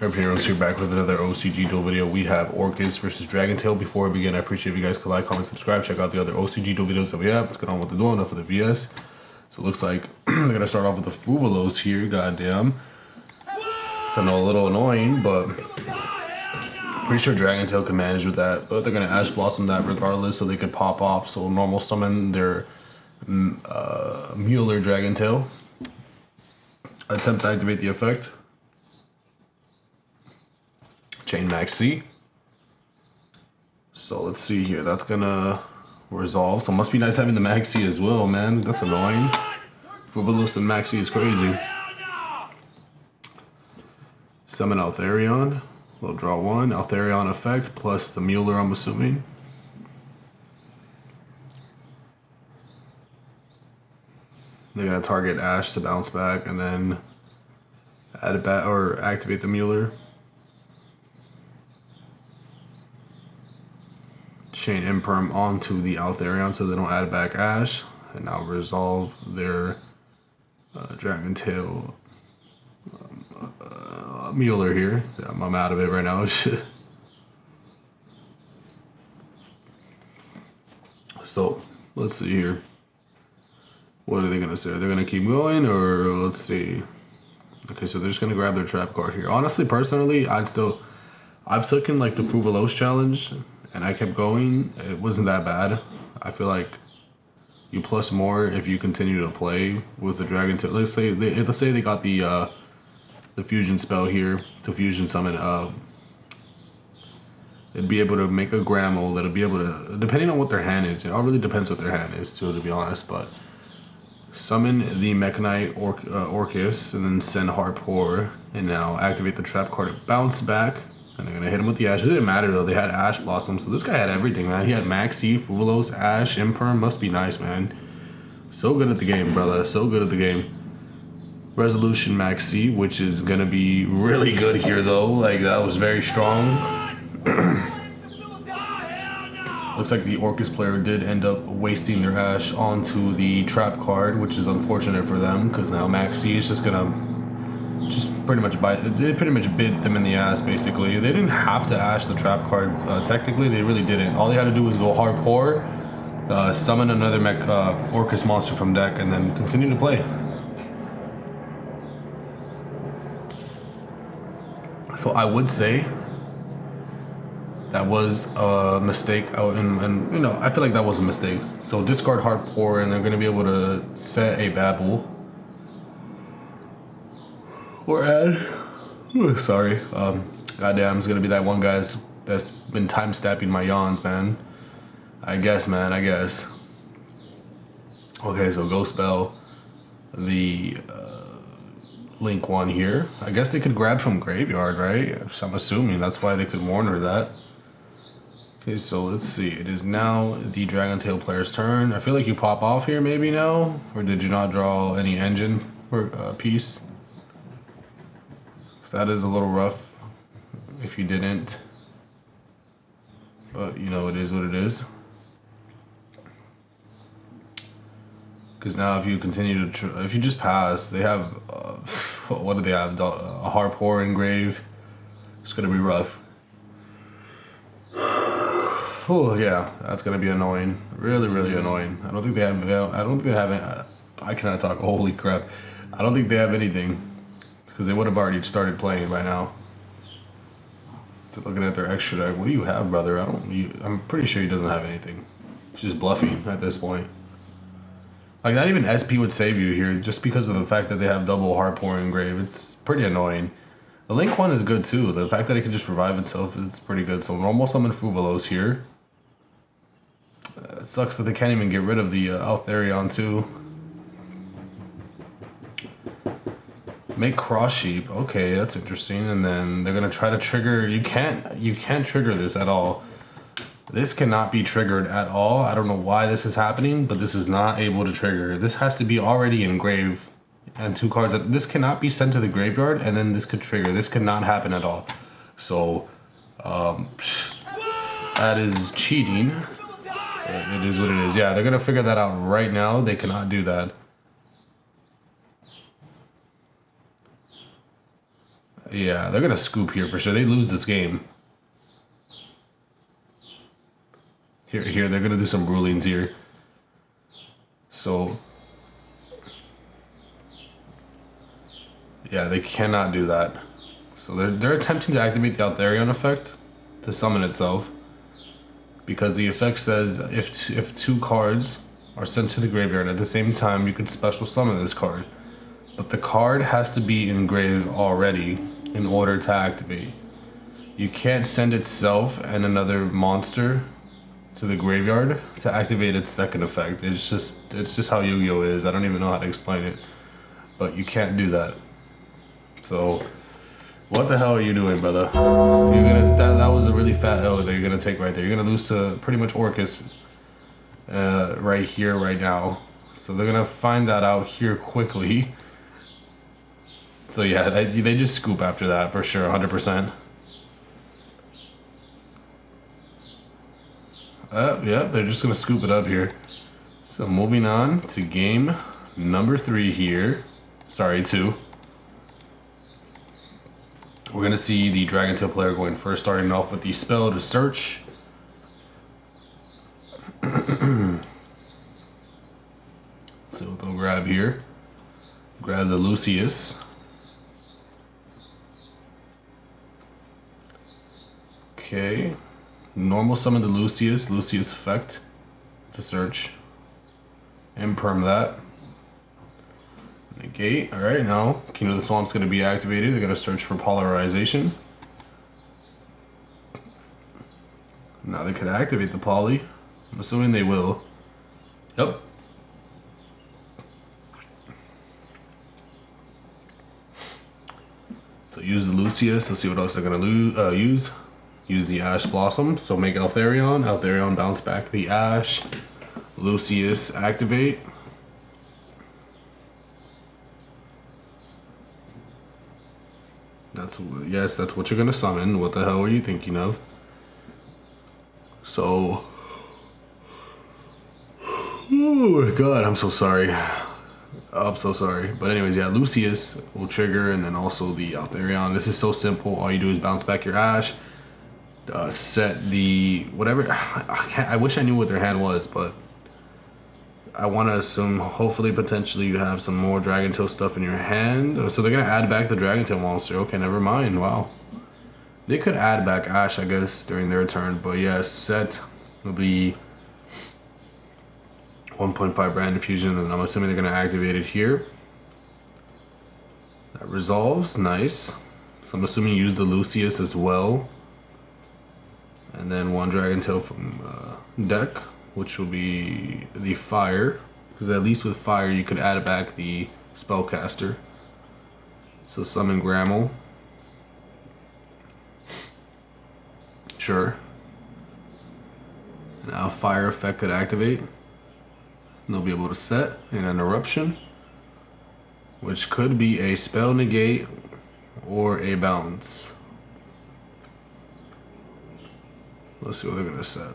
Everyone's here back with another OCG duel video. We have ORCUST versus DRAGONTAIL. Before we begin, I appreciate if you guys could like, comment, subscribe, check out the other OCG duel videos that we have. Let's get on with the duel, enough of the VS. So it looks like they're gonna start off with the Fuvalos here, goddamn. It's a little annoying, but pretty sure DRAGONTAIL can manage with that. But they're gonna Ash Blossom that regardless, so they could pop off. So normal summon their Mueller DRAGONTAIL. Attempt to activate the effect. Chain Max C. So let's see here. That's gonna resolve. So it must be nice having the Max C as well, man. That's annoying. Fuvalos and Max C is crazy. Summon Altharion. We'll draw one. Altharion effect plus the Mueller, I'm assuming. They're gonna target Ash to bounce back and then add it back or activate the Mueller. Chain Imperm onto the Altharion so they don't add back Ash, and now resolve their DRAGONTAIL Mueller here. I'm out of it right now. So let's see here. What are they gonna say? They're gonna keep going, or let's see. Okay, so they're just gonna grab their trap card here. Honestly, personally, I've taken like the Fuvalos challenge. And I kept going. It wasn't that bad. I feel like you plus more if you continue to play with the DRAGONTAIL. Let's say they got the fusion spell here to fusion summon. They'd be able to make a Grammel that'll be able to, depending on what their hand is. It all really depends what their hand is too, to be honest. But summon the Mechanite ORCUST and then send Harpour, and now activate the trap card to bounce back. And they're gonna hit him with the Ash. It didn't matter though, they had Ash Blossom, so this guy had everything, man. He had Maxi, Fuvalos, Ash, Imperm. Must be nice, man. So good at the game, brother. So good at the game. Resolution Maxi, which is gonna be really good here though. Like, that was very strong. Looks like the ORCUST player did end up wasting their Ash onto the trap card, which is unfortunate for them, because now Maxi is just gonna pretty much bit them in the ass. Basically, they didn't have to Ash the trap card. Technically, they really didn't. All they had to do was go Harpour, summon another ORCUST monster from deck, and then continue to play. So I would say that was a mistake, and you know, I feel like that was a mistake. So discard Harpour, and they're going to be able to set a Babel. Or add, sorry, goddamn, it's gonna be that one guy that's been time stamping my yawns, man. I guess. Okay, so go spell the Link one here. I guess they could grab from graveyard, right? So I'm assuming that's why they could warn her that. Okay, so let's see. It is now the DRAGONTAIL player's turn. I feel like you pop off here maybe now, or did you not draw any engine or piece? That is a little rough if you didn't, but you know, it is what it is. Because now if you continue to, if you just pass, they have, what do they have, a Harpour engrave. It's going to be rough. Oh yeah, that's going to be annoying, really annoying. I don't think they have, I cannot talk, holy crap. I don't think they have anything. Because they would have already started playing by now. So looking at their extra deck, what do you have, brother? I'm pretty sure he doesn't have anything. He's just bluffing at this point. Like, not even SP would save you here, just because of the fact that they have double Harpour engrave. It's pretty annoying. The Link one is good too. The fact that it can just revive itself is pretty good. So normal summon Fuvalos here. It sucks that they can't even get rid of the Altharion too. Make Cross Sheep. Okay, that's interesting. And then they're gonna try to trigger. You can't trigger this at all. This cannot be triggered at all. I don't know why this is happening, but this is not able to trigger. This has to be already engraved, and two cards. This cannot be sent to the graveyard, and then this could trigger. This could not happen at all. So that is cheating. It is what it is. Yeah, they're gonna figure that out right now. They cannot do that. Yeah, they're gonna scoop here for sure. They lose this game. Here, they're gonna do some rulings here. So, yeah, they cannot do that. So they're attempting to activate the Altharion effect to summon itself, because the effect says if two cards are sent to the graveyard at the same time, you could special summon this card. But the card has to be engraved already in order to activate. You can't send itself and another monster to the graveyard to activate its second effect. It's just how Yu-Gi-Oh is. I don't even know how to explain it, but you can't do that. So, what the hell are you doing, brother? You're gonna that was a really fat L that you're gonna take right there. You're gonna lose to pretty much ORCUST right here, right now. So they're gonna find that out here quickly. So yeah, they just scoop after that for sure, 100%. Yeah, they're just gonna scoop it up here. So moving on to game number 3 here. Sorry, 2. We're gonna see the Dragontail player going first, starting off with the spell to search. So they'll grab here. Grab the Lucius. Okay. Normal summon the Lucius effect to search. Imperm that. Negate. Alright, now King of the Swamp's going to be activated. They're going to search for polarization. Now they could activate the poly. I'm assuming they will. Yep. So use the Lucius. Let's see what else they're going to use. Use the Ash Blossom. So make Altharion. Altharion bounce back the Ash. Lucius activate. Yes, that's what you're gonna summon. What the hell are you thinking of? So, oh my god, I'm so sorry. I'm so sorry. But anyways, yeah, Lucius will trigger, and then also the Altharion. This is so simple. All you do is bounce back your Ash. Set the whatever. I wish I knew what their hand was, but I want to assume, hopefully, potentially, you have some more Dragontail stuff in your hand. So they're gonna add back the Dragontail monster. Okay, never mind. Wow, they could add back Ash, I guess, during their turn. But yes, set the 1.5 brand diffusion, and I'm assuming they're gonna activate it here. That resolves. Nice. So I'm assuming you use the Lucius as well. And then one Dragontail from deck, which will be the fire, because at least with fire you could add back the spellcaster. So summon Grammel. Sure. Now fire effect could activate. And they'll be able to set an interruption, which could be a spell negate or a bounce. Let's see what they're gonna set.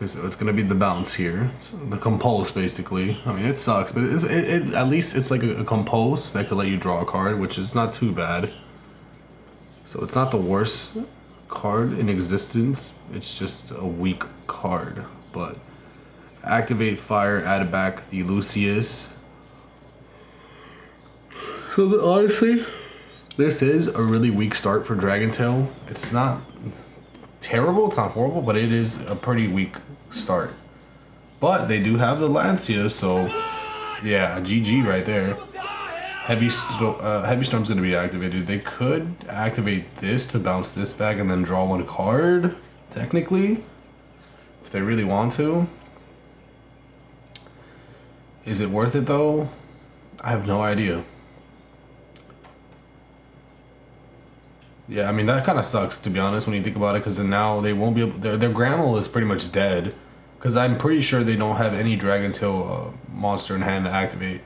So it's gonna be the bounce here, so the compulse basically. I mean, it sucks, but at least it's like a compulse that could let you draw a card, which is not too bad. So it's not the worst card in existence. It's just a weak card. But activate fire, add back the Lucius. So honestly, this is a really weak start for Dragontail. It's not terrible, it's not horrible, but it is a pretty weak start. But they do have the Lancia, so yeah, GG right there. Heavy Storm's going to be activated. They could activate this to bounce this back and then draw one card, technically, if they really want to. Is it worth it though? I have no idea. Yeah, I mean, that kind of sucks, to be honest, when you think about it, because then now they won't be able... Their Grammel is pretty much dead, because I'm pretty sure they don't have any Dragontail monster in hand to activate.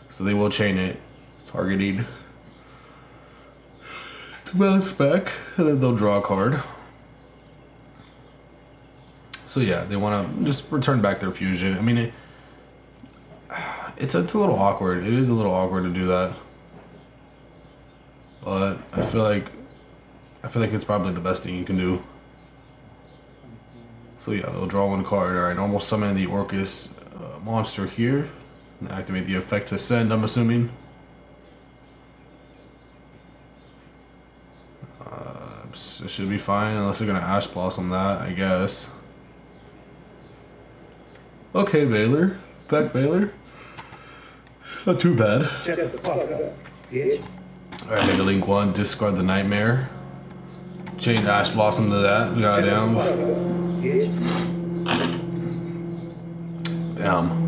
So they will chain it, targeting to bounce back, and then they'll draw a card. So yeah, they want to just return back their fusion. I mean, It's a little awkward. It is a little awkward to do that. But I feel like it's probably the best thing you can do. So yeah, they'll draw one card. All right, normal summon the ORCUST monster here. And activate the effect to send, I'm assuming. It should be fine unless they're gonna Ash Blossom that, I guess. Okay, Baylor. Back Baylor. Not too bad. Shut the fuck up, bitch. Alright, make a link one, discard the Nightmare. Chain Ash Blossom to that, we got it down. Damn.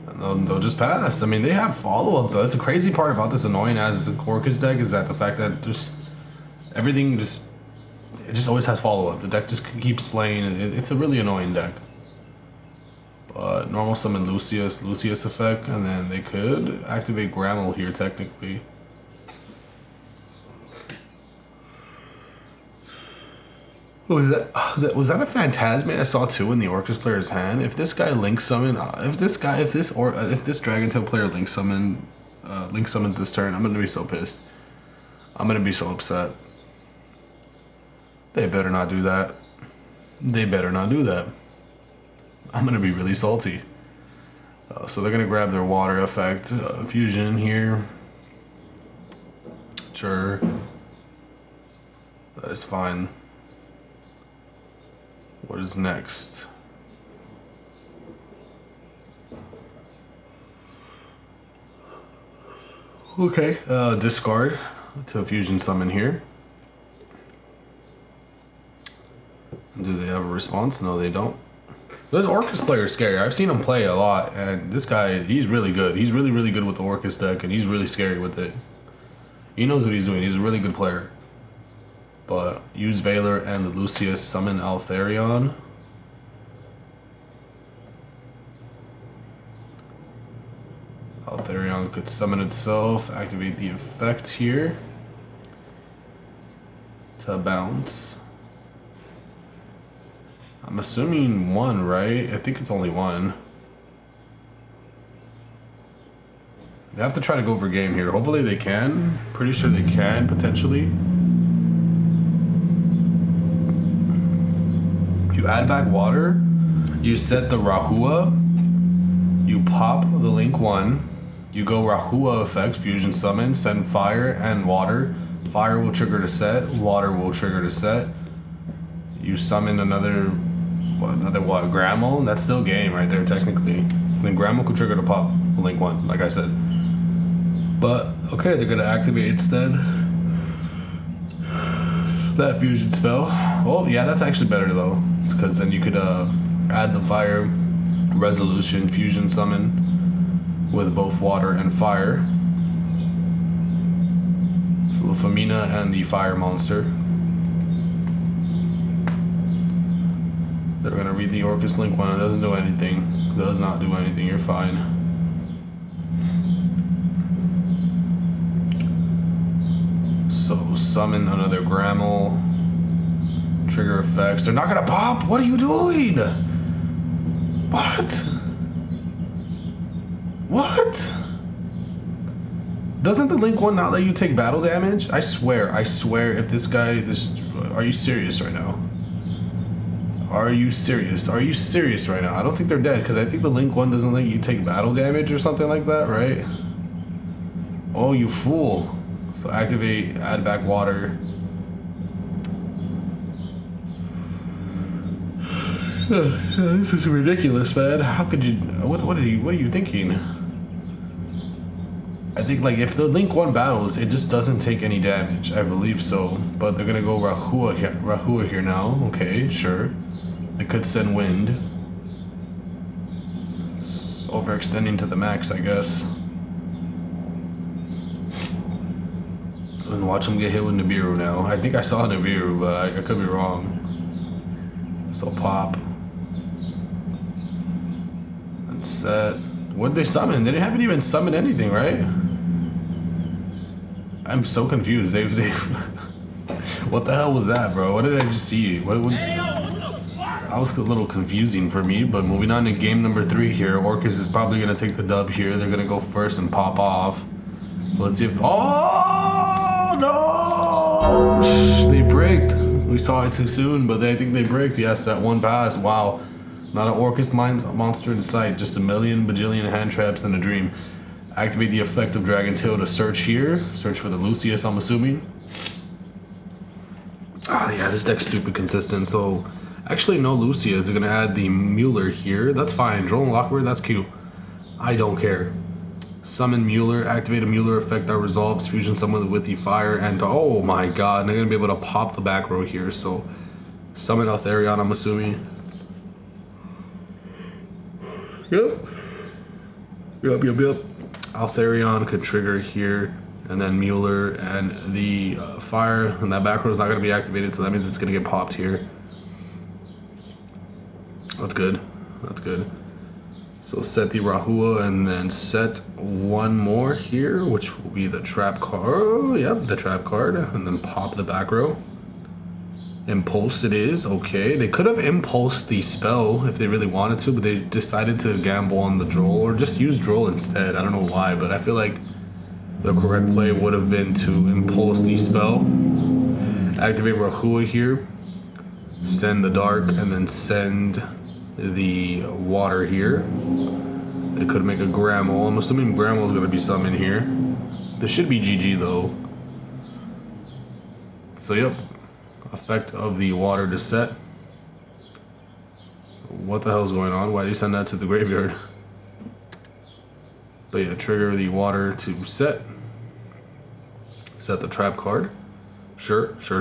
And they'll just pass. I mean, they have follow-up though. That's the crazy part about this annoying as ORCUST deck is that the fact that just everything it just always has follow-up. The deck just keeps playing. It's a really annoying deck. But normal summon Lucius effect, and then they could activate Grammel here technically. Was that a Phantasma I saw too in the ORCUST player's hand? If this guy link summon, if this Dragontail player link summons this turn, I'm gonna be so pissed. I'm gonna be so upset. They better not do that. They better not do that. I'm gonna be really salty. So they're gonna grab their water effect fusion here. Sure, that is fine. What is next? Okay, discard to fusion summon here. Do they have a response? No, they don't. This ORCUST player is scary. I've seen him play a lot, and this guy, he's really good. He's really, really good with the ORCUST deck, and he's really scary with it. He knows what he's doing. He's a really good player. But use Valor and the Lucius summon Altharion. Altharion could summon itself, activate the effect here to bounce. I'm assuming one, right? I think it's only one. They have to try to go for game here. Hopefully they can. Pretty sure they can, potentially. You add back water. You set the Rahua. You pop the link one. You go Rahua effect, fusion summon, send fire and water. Fire will trigger to set. Water will trigger to set. You summon another what? Grammel? That's still game right there, technically. And then Grammel could trigger to pop the link one, like I said. But, okay, they're gonna activate instead that fusion spell. Oh, yeah, that's actually better though. It's because then you could add the fire resolution fusion summon with both water and fire. So the Femina and the fire monster. They're gonna read the ORCUST link one. It doesn't do anything. It does not do anything. You're fine. So summon another Grammel. Trigger effects. They're not gonna pop. What are you doing? What? What? Doesn't the link one not let you take battle damage? I swear. If this guy, are you serious right now? Are you serious? Are you serious right now? I don't think they're dead, because I think the link one doesn't let you take battle damage or something like that, right? Oh, you fool. So activate, add back water. This is ridiculous, man. How could you, what are you thinking? I think, like, if the link one battles, it just doesn't take any damage. I believe so. But they're gonna go Rahua here now. Okay, sure. They could send wind. It's overextending to the max, I guess. And watch them get hit with Nibiru now. I think I saw Nibiru, but I could be wrong. So pop. And set. What'd they summon? They haven't even summoned anything, right? I'm so confused. They what the hell was that, bro? What did I just see? What that was a little confusing for me, but moving on to game number 3 here. ORCUST is probably going to take the dub here. They're going to go first and pop off. Let's see if... Oh, no! They braked. We saw it too soon, but I think they braked. Yes, that one pass. Wow. Not an ORCUST monster in sight. Just a million bajillion hand traps and a dream. Activate the effect of Dragontail to search here. Search for the Lucius, I'm assuming. Ah, yeah, this deck's stupid consistent. So, actually, no Lucius. They're going to add the Mueller here. That's fine. Droll and Lockbird, that's cute. I don't care. Summon Mueller. Activate a Mueller effect that resolves fusion summon with the fire. And, oh my god, they're going to be able to pop the back row here. So, summon Altharion, I'm assuming. Yep. Altharion could trigger here. And then Mueller and the fire, and that back row is not going to be activated, so that means it's going to get popped here. That's good. That's good. So set the Rahua and then set one more here, which will be the trap card. Oh, yep, the trap card, and then pop the back row. Impulse it is, okay. They could have impulsed the spell if they really wanted to, but they decided to gamble on the Droll, or just use Droll instead. I don't know why, but I feel like the correct play would have been to impulse the spell, activate Rahua here, send the dark, and then send the water here. They could make a Grammel. I'm assuming Grammel is going to be summoned here. This should be GG though. So yep, effect of the water to set. What the hell is going on? Why did you send that to the graveyard? But yeah, trigger the water to set. Set the trap card. Sure. Sure.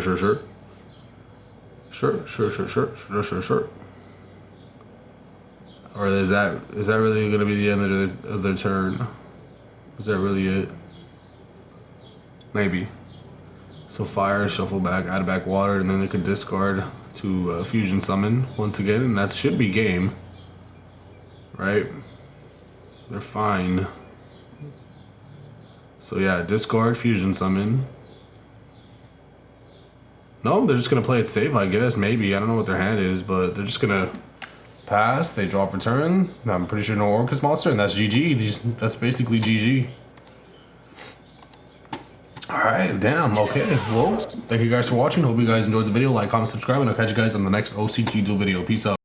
Or is that really going to be the end of their turn? Is that really it? Maybe. So fire, shuffle back, add back water, and then they could discard to fusion summon once again, and that should be game. Right? They're fine. So yeah, discard, fusion summon. No, they're just gonna play it safe, I guess. Maybe, I don't know what their hand is, but they're just gonna pass. They draw for turn. I'm pretty sure no ORCUST monster, and that's GG. That's basically GG. Alright, damn, okay. Well, thank you guys for watching. Hope you guys enjoyed the video. Like, comment, subscribe, and I'll catch you guys on the next OCG video. Peace out.